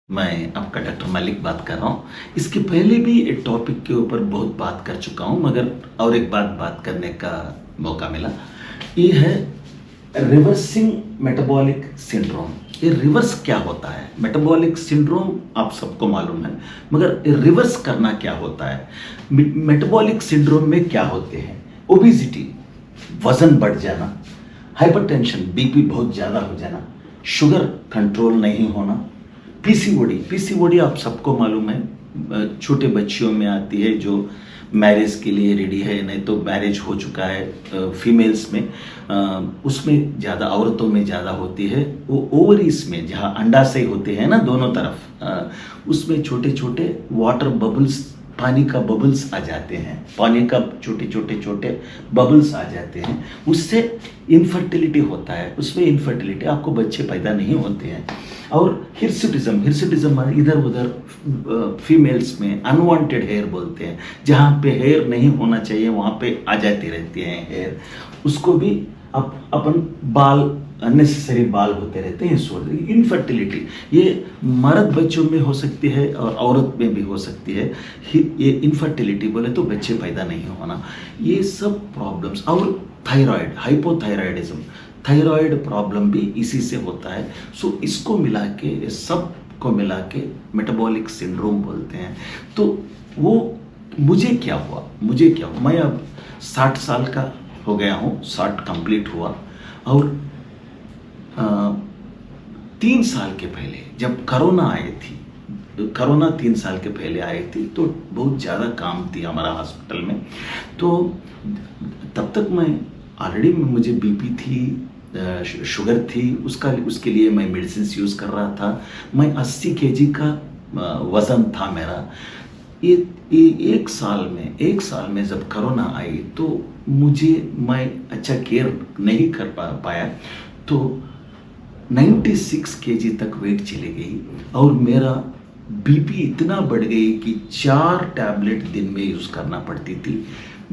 मैं आपका डॉक्टर मलिक बात कर रहा हूँ। इसके पहले भी एक टॉपिक के ऊपर बहुत बात कर चुका हूँ, मगर और एक बात करने का मौका मिला। ये है रिवर्सिंग मेटाबॉलिक सिंड्रोम। ये रिवर्स क्या होता है? मेटाबॉलिक सिंड्रोम आप सबको मालूम है, मगर रिवर्स करना क्या होता है? मेटाबॉलिक सिंड्रोम में क्या होते हैं? ओबेसिटी, वजन बढ़ जाना, हाइपरटेंशन, बीपी बहुत ज़्यादा हो जाना, शुगर कंट्रोल नहीं होना, पीसीओडी आप सबको मालूम है, छोटे बच्चियों में आती है जो मैरिज के लिए रेडी है, नहीं तो मैरिज हो चुका है फीमेल्स में, उसमें ज़्यादा, औरतों में ज़्यादा होती है। वो ओवरीज में जहाँ अंडाशय होते हैं ना दोनों तरफ, उसमें छोटे छोटे वाटर बबल्स, पानी का बबल्स आ जाते हैं, पानी का छोटे बबल्स आ जाते हैं, उससे इनफर्टिलिटी होता है। उसमें इनफर्टिलिटी, आपको बच्चे पैदा नहीं होते हैं। और हिर्सुटिज्म इधर उधर फीमेल्स में अनवांटेड हेयर बोलते हैं, जहाँ पे हेयर नहीं होना चाहिए वहाँ पे आ जाती रहती हैं हेयर, उसको भी अपन बाल, अननेसेसरी बाल होते रहते हैं। इनफर्टिलिटी ये मर्द बच्चों में हो सकती है और औरत में भी हो सकती है। ये इनफर्टिलिटी बोले तो बच्चे पैदा नहीं होना, ये सब प्रॉब्लम्स। और थायराइड, हाइपोथायराइडिज्म, थायराइड प्रॉब्लम भी इसी से होता है। सो इसको मिला के, सब को मिला के मेटाबॉलिक सिंड्रोम बोलते हैं। तो वो मुझे क्या हुआ, मैं अब 60 साल का हो गया हूँ, 60 कंप्लीट हुआ। और 3 साल के पहले जब कोरोना आई थी, कोरोना 3 साल के पहले आई थी, तो बहुत ज़्यादा काम थी हमारा हॉस्पिटल में। तो तब तक मैं ऑलरेडी, मुझे बीपी थी, शुगर थी, उसके लिए मैं मेडिसिन यूज़ कर रहा था। मैं 80 केजी का वज़न था मेरा। ये एक साल में जब कोरोना आई तो मैं अच्छा केयर नहीं कर पाया, तो 96 केजी तक वेट चली गई और मेरा बीपी इतना बढ़ गई कि 4 टैबलेट दिन में यूज़ करना पड़ती थी।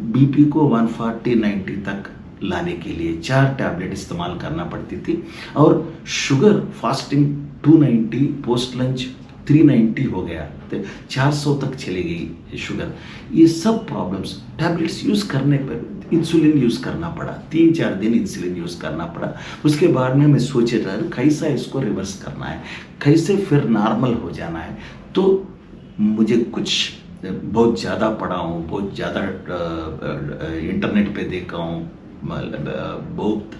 बीपी को 140-90 तक लाने के लिए 4 टैबलेट इस्तेमाल करना पड़ती थी। और शुगर फास्टिंग 290, पोस्ट लंच 390 हो गया, तो 400 तक चली गई शुगर। ये सब प्रॉब्लम्स, टैबलेट्स यूज़ करने पर इंसुलिन यूज़ करना पड़ा, 3-4 दिन इंसुलिन यूज़ करना पड़ा। उसके बाद में मैं सोच रहा कैसा इसको रिवर्स करना है, कैसे फिर नॉर्मल हो जाना है। तो मुझे कुछ बहुत ज़्यादा पढ़ा हूँ, बहुत ज़्यादा इंटरनेट पे देखा हूँ, बहुत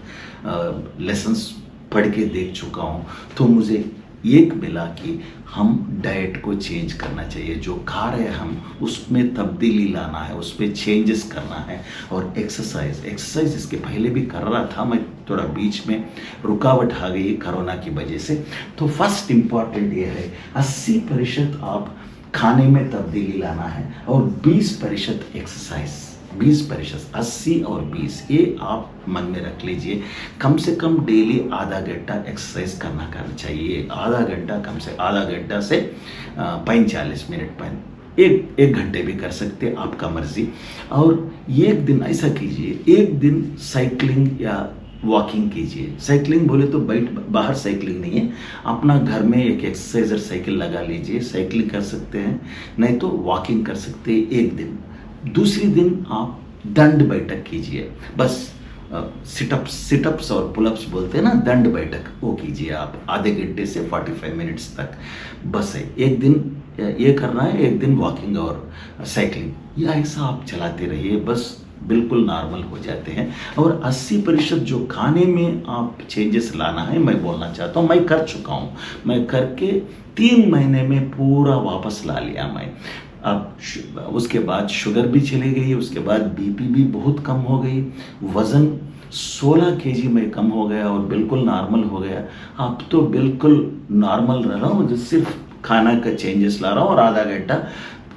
लेसन्स पढ़ के देख चुका हूँ। तो मुझे एक मिला कि हम डाइट को चेंज करना चाहिए, जो खा रहे हैं हम उसमें तब्दीली लाना है, उसमें चेंजेस करना है। और एक्सरसाइज इसके पहले भी कर रहा था मैं, थोड़ा बीच में रुकावट आ गई कोरोना की वजह से। तो फर्स्ट इम्पॉर्टेंट ये है, 80% आप खाने में तब्दीली लाना है और 20% एक्सरसाइज। 20%, 80 और 20, ये आप मन में रख लीजिए। कम से कम डेली आधा घंटा एक्सरसाइज करना चाहिए। आधा घंटा, कम से आधा घंटा से 45 मिनट, एक घंटे भी कर सकते, आपका मर्जी। और एक दिन ऐसा कीजिए, एक दिन साइकिलिंग या वॉकिंग कीजिए। साइकिलिंग बोले तो बाहर साइकिलिंग नहीं है, अपना घर में एक एक्सरसाइजर साइकिल लगा लीजिए, साइकिलिंग कर सकते हैं, नहीं तो वॉकिंग कर सकते हैं एक दिन। दूसरी दिन आप दंड बैठक कीजिए, बस सिटअप्स और पुलअप्स बोलते हैं ना, दंड बैठक, वो कीजिए आप आधे घंटे से 45 मिनट्स तक। बस है, एक दिन ये करना है, एक दिन वॉकिंग और साइकिलिंग, या ऐसा आप चलाते रहिए, बस बिल्कुल नॉर्मल हो जाते हैं। और 80% जो खाने में आप चेंजेस लाना है, मैं बोलना चाहता हूँ, मैं कर चुका हूँ। मैं करके 3 महीने में पूरा वापस ला लिया मैं। अब उसके बाद शुगर भी चली गई, उसके बाद बीपी भी बहुत कम हो गई, वज़न 16 केजी में कम हो गया और बिल्कुल नॉर्मल हो गया। अब तो बिल्कुल नॉर्मल रह रहा हूँ, जो सिर्फ खाना का चेंजेस ला रहा हूँ और आधा घंटा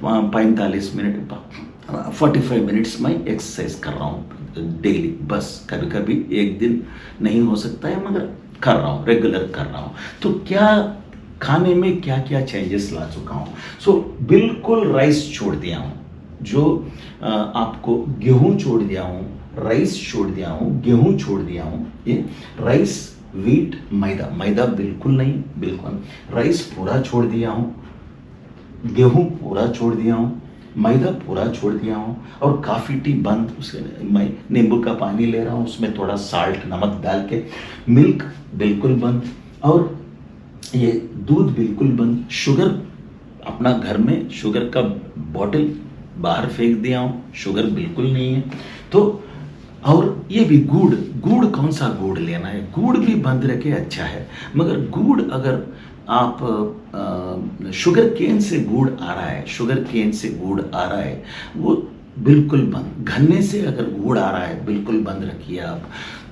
45 मिनट 45 मिनट्स में एक्सरसाइज कर रहा हूँ डेली। बस कभी कभी एक दिन नहीं हो सकता है, मगर कर रहा हूँ, रेगुलर कर रहा हूँ। तो क्या खाने में क्या क्या चेंजेस ला चुका हूँ? सो बिल्कुल राइस छोड़ दिया हूँ, जो आपको गेहूँ छोड़ दिया हूँ, राइस छोड़ दिया हूँ, गेहूँ छोड़ दिया हूँ। ये राइस वीट, मैदा, मैदा बिल्कुल नहीं, बिल्कुल। राइस पूरा छोड़ दिया हूँ, गेहूं पूरा छोड़ दिया हूँ, मैदा पूरा छोड़ दिया हूँ, और काफ़ी टी बंद। उसके मैं नींबू का पानी ले रहा हूँ, उसमें थोड़ा साल्ट नमक डाल के। मिल्क बिल्कुल बंद, और ये दूध बिल्कुल बंद। शुगर अपना घर में शुगर का बॉटल बाहर फेंक दिया हूँ, शुगर बिल्कुल नहीं है। तो और ये भी गुड़, गुड़ कौन सा गुड़ लेना है, गुड़ भी बंद रखे अच्छा है। मगर गुड़ अगर आप शुगर केन से गुड़ आ रहा है, शुगर केन से गुड़ आ रहा है, वो बिल्कुल बंद। गन्ने से अगर गुड़ आ रहा है बिल्कुल बंद रखिए आप।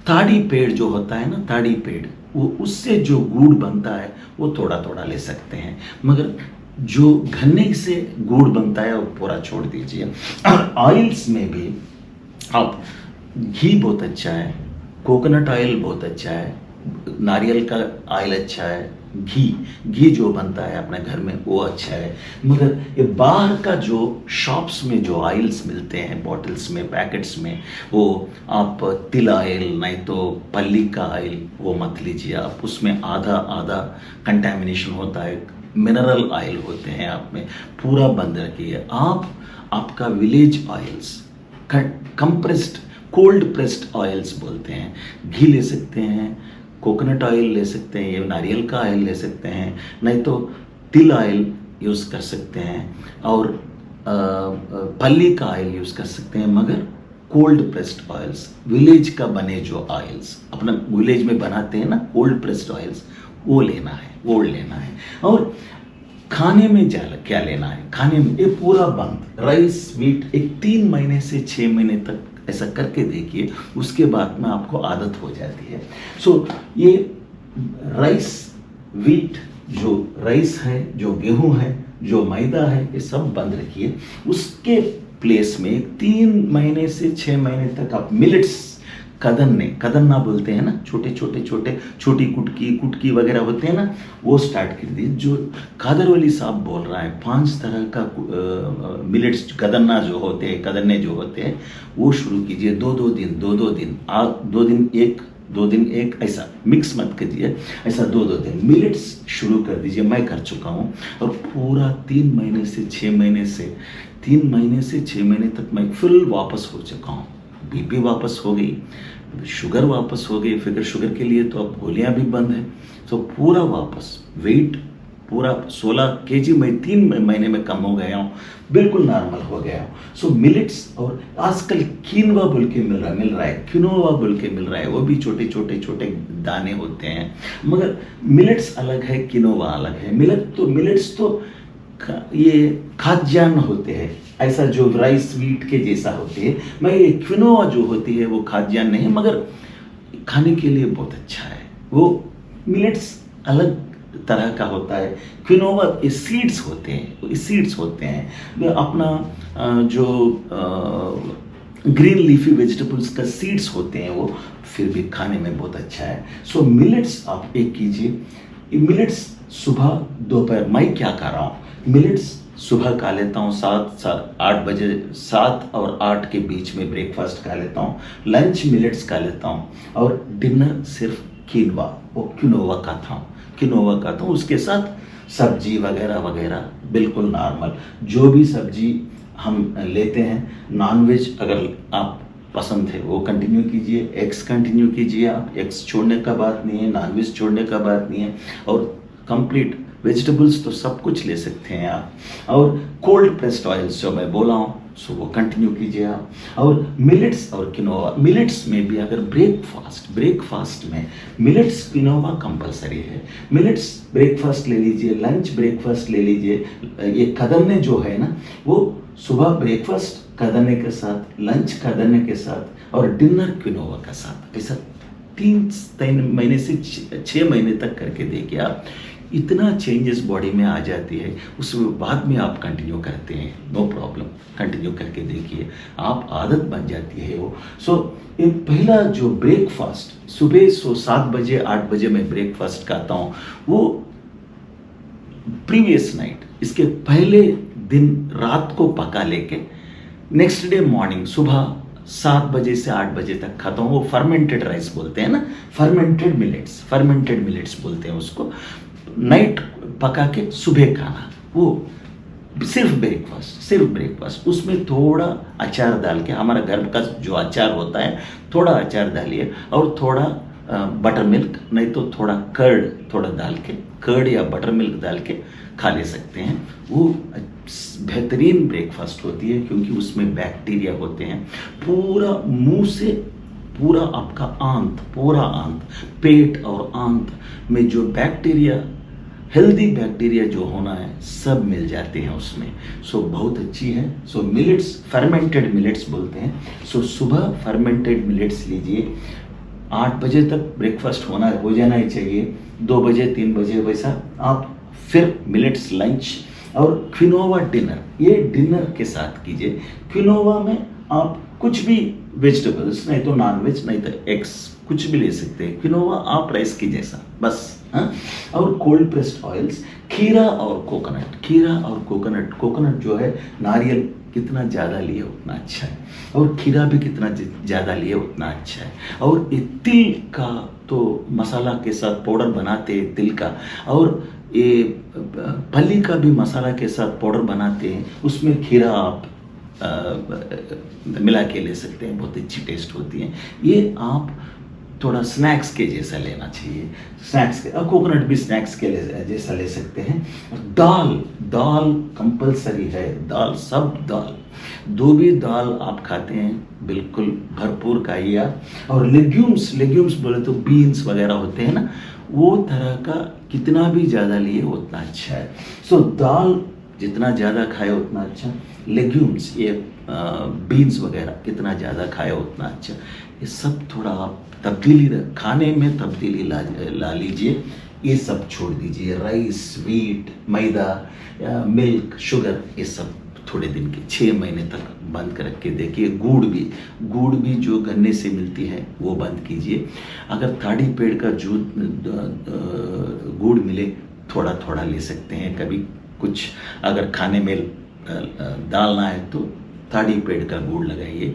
ताड़ी पेड़ जो होता है ना, ताड़ी पेड़, वो उससे जो गुड़ बनता है वो थोड़ा थोड़ा ले सकते हैं, मगर जो गन्ने से गुड़ बनता है वो पूरा छोड़ दीजिए। और ऑयल्स में भी आप, घी बहुत अच्छा है, कोकोनट ऑयल बहुत अच्छा है, नारियल का ऑयल अच्छा है, घी जो बनता है अपने घर में वो अच्छा है। मगर ये बाहर का जो शॉप्स में जो ऑयल्स मिलते हैं बॉटल्स में, पैकेट्स में, वो आप तिल ऑयल नहीं तो पल्ली का ऑयल वो मत लीजिए आप। उसमें आधा आधा कंटेमिनेशन होता है, मिनरल ऑयल होते हैं आप में, पूरा बंद रखिए आप। आपका village oils, compressed cold pressed oils बोलते हैं, घी ले सकते हैं, कोकोनट ऑयल ले सकते हैं, ये नारियल का ऑयल ले सकते हैं, नहीं तो तिल ऑयल यूज़ कर सकते हैं, और पल्ली का ऑयल यूज़ कर सकते हैं। मगर कोल्ड प्रेस्ड ऑयल्स, विलेज का बने जो ऑयल्स अपना विलेज में बनाते हैं ना, कोल्ड प्रेस्ड ऑयल्स, वो लेना है, वो लेना है। और खाने में क्या लेना है, खाने में ये पूरा बंद। राइस वीट एक 3 महीने से 6 महीने तक ऐसा करके देखिए, उसके बाद में आपको आदत हो जाती है। सो ये राइस वीट, जो राइस है, जो गेहूं है, जो मैदा है, ये सब बंद रखिए। उसके प्लेस में 3 महीने से 6 महीने तक आप मिलेट्स, कदन्ना बोलते हैं ना, छोटे छोटी कुटकी वगैरह होते हैं ना, वो स्टार्ट कर दिए। जो कादरवली साहब बोल रहा है 5 तरह का मिलेट्स, कदन्ना जो होते हैं, कदन्ने जो होते हैं, वो शुरू कीजिए। 2-2 दिन 2-2 दिन, 2 दिन एक, 2 दिन एक, ऐसा मिक्स मत कीजिए, ऐसा 2-2 दिन मिलेट्स शुरू कर दीजिए। मैं कर चुका हूँ, और पूरा 3 महीने से 6 महीने तक मैं फुल वापस हो चुका हूँ। बीपी वापस हो गई, शुगर वापस हो गई, फिगर शुगर के लिए तो अब गोलियां भी बंद है। तो पूरा वापस वेट पूरा 16 केजी मैं 3 महीने में कम हो गया हूँ, बिल्कुल नॉर्मल हो गया हूँ। सो मिलेट्स, और आजकल कीनवा बोल के मिल रहा है, क्विनोवा बोल के मिल रहा है, वो भी छोटे दाने होते हैं। मगर मिलेट्स अलग है, क्विनोवा अलग है। मिलेट्स तो ये खाद्यान्न होते हैं, ऐसा जो राइस वीट के जैसा होते हैं। मैं ये क्विनोआ जो होती है वो खाद्यान्न नहीं, मगर खाने के लिए बहुत अच्छा है। वो मिलेट्स अलग तरह का होता है, क्विनोआ सीड्स होते हैं। अपना जो ग्रीन लीफी वेजिटेबल्स का सीड्स होते हैं, वो फिर भी खाने में बहुत अच्छा है। सो मिलेट्स आप एक कीजिए। मिलेट्स सुबह दोपहर, मैं क्या कर रहा हूँ, मिलेट्स सुबह खा लेता हूँ 7-8 बजे, 7 और 8 के बीच में ब्रेकफास्ट खा लेता हूँ, लंच मिलेट्स खा लेता हूँ, और डिनर सिर्फ क्विनोवा खाता हूँ। उसके साथ सब्जी वगैरह बिल्कुल नॉर्मल, जो भी सब्जी हम लेते हैं। नॉनवेज अगर आप पसंद है वो कंटिन्यू कीजिए, एग्स कंटिन्यू कीजिए, आप एग्स छोड़ने का बात नहीं है, नॉनवेज छोड़ने का बात नहीं है, और कंप्लीट वेजिटेबल्स तो सब कुछ ले सकते हैं आप। और कोल्ड प्रेस्ड ऑयल्स जो मैं बोला हूँ, सो वो कंटिन्यू कीजिए आप। और मिलेट्स और क्विनोवा, मिलेट्स में भी अगर ब्रेकफास्ट में मिलेट्स क्विनोवा कंपलसरी है। मिलेट्स ब्रेकफास्ट ले लीजिए, लंच ब्रेकफास्ट ले लीजिए। ये कदन्ने जो है ना, वो सुबह ब्रेकफास्ट कदन्ने के साथ, लंच कदन्ने के साथ, और डिनर क्विनोवा के साथ, ऐसा 3 महीने से 6 महीने तक करके देखिए आप। इतना चेंजेस बॉडी में आ जाती है, उसके बाद में आप कंटिन्यू करते हैं, नो प्रॉब्लम, कंटिन्यू करके देखिए, आप आदत बन जाती है वो। सो ये पहला जो ब्रेकफास्ट सुबह 7 बजे 8 बजे मैं ब्रेकफास्ट खाता हूँ, वो प्रीवियस नाइट, इसके पहले दिन रात को पका लेके नेक्स्ट डे मॉर्निंग सुबह 7 बजे से 8 बजे तक खाता हूँ। वो फर्मेंटेड राइस बोलते हैं ना, फर्मेंटेड मिलेट्स बोलते हैं उसको। नाइट पका के सुबह खाना, वो सिर्फ ब्रेकफास्ट, उसमें थोड़ा अचार डाल के, हमारा घर का जो अचार होता है थोड़ा अचार डालिए, और थोड़ा बटर मिल्क, नहीं तो थोड़ा कर्ड थोड़ा डाल के, कर्ड या बटर मिल्क डाल के खा ले सकते हैं। वो बेहतरीन ब्रेकफास्ट होती है, क्योंकि उसमें बैक्टीरिया होते हैं। पूरा मुंह से पूरा आपका पूरा आंत, पेट और आंत में जो बैक्टीरिया, हेल्दी बैक्टीरिया जो होना है, सब मिल जाते हैं उसमें। सो बहुत अच्छी है। सो मिलेट्स, फर्मेंटेड मिलेट्स बोलते हैं। सो सुबह फर्मेंटेड मिलेट्स लीजिए। 8 बजे तक ब्रेकफास्ट हो जाना ही चाहिए। 2 बजे 3 बजे वैसा आप फिर मिलेट्स लंच, और क्विनोवा डिनर, ये डिनर के साथ कीजिए। क्विनोवा में आप कुछ भी वेजिटेबल्स, नहीं तो नॉनवेज, नहीं तो एग्स, कुछ भी ले सकते हैं। क्विनोवा आप राइस की जैसा, बस। हाँ, और कोल्ड प्रेस्ड ऑयल्स, खीरा और कोकोनट, कोकोनट जो है, नारियल कितना ज़्यादा लिए उतना अच्छा है, और खीरा भी कितना ज़्यादा लिए उतना अच्छा है। और ये तिल का तो मसाला के साथ पाउडर बनाते हैं तिल का, और ये फली का भी मसाला के साथ पाउडर बनाते हैं, उसमें खीरा आप मिला के ले सकते हैं, बहुत अच्छी टेस्ट होती है। ये आप थोड़ा स्नैक्स के जैसा लेना चाहिए, स्नैक्स के, कोकोनट भी स्नैक्स के जैसा ले सकते हैं। दाल कंपलसरी है, दाल, दो भी दाल आप खाते हैं बिल्कुल भरपूर खाइए आप। और लेग्यूम्स बोले तो बीन्स वगैरह होते हैं ना, वो तरह का कितना भी ज़्यादा लिए उतना अच्छा है। सो दाल जितना ज़्यादा खाए उतना अच्छा, लेग्यूम्स, ये बीन्स वगैरह कितना ज़्यादा खाए उतना अच्छा। ये सब थोड़ा आप खाने में तब्दीली ला लीजिए। ये सब छोड़ दीजिए, राइस, वीट, मैदा, मिल्क, शुगर, ये सब थोड़े दिन के 6 महीने तक बंद करके देखिए। गुड़ भी जो गन्ने से मिलती है वो बंद कीजिए। अगर ताड़ी पेड़ का गुड़ मिले, थोड़ा थोड़ा ले सकते हैं। कभी कुछ अगर खाने में डालना है तो ताड़ी पेड़ का गुड़ लगाइए,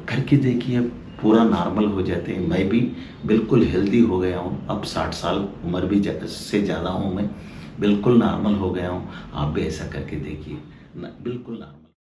करके देखिए, पूरा नॉर्मल हो जाते हैं। मैं भी बिल्कुल हेल्दी हो गया हूँ, अब 60 साल उम्र भी से ज़्यादा हूँ, मैं बिल्कुल नॉर्मल हो गया हूँ। आप भी ऐसा करके देखिए, बिल्कुल नॉर्मल।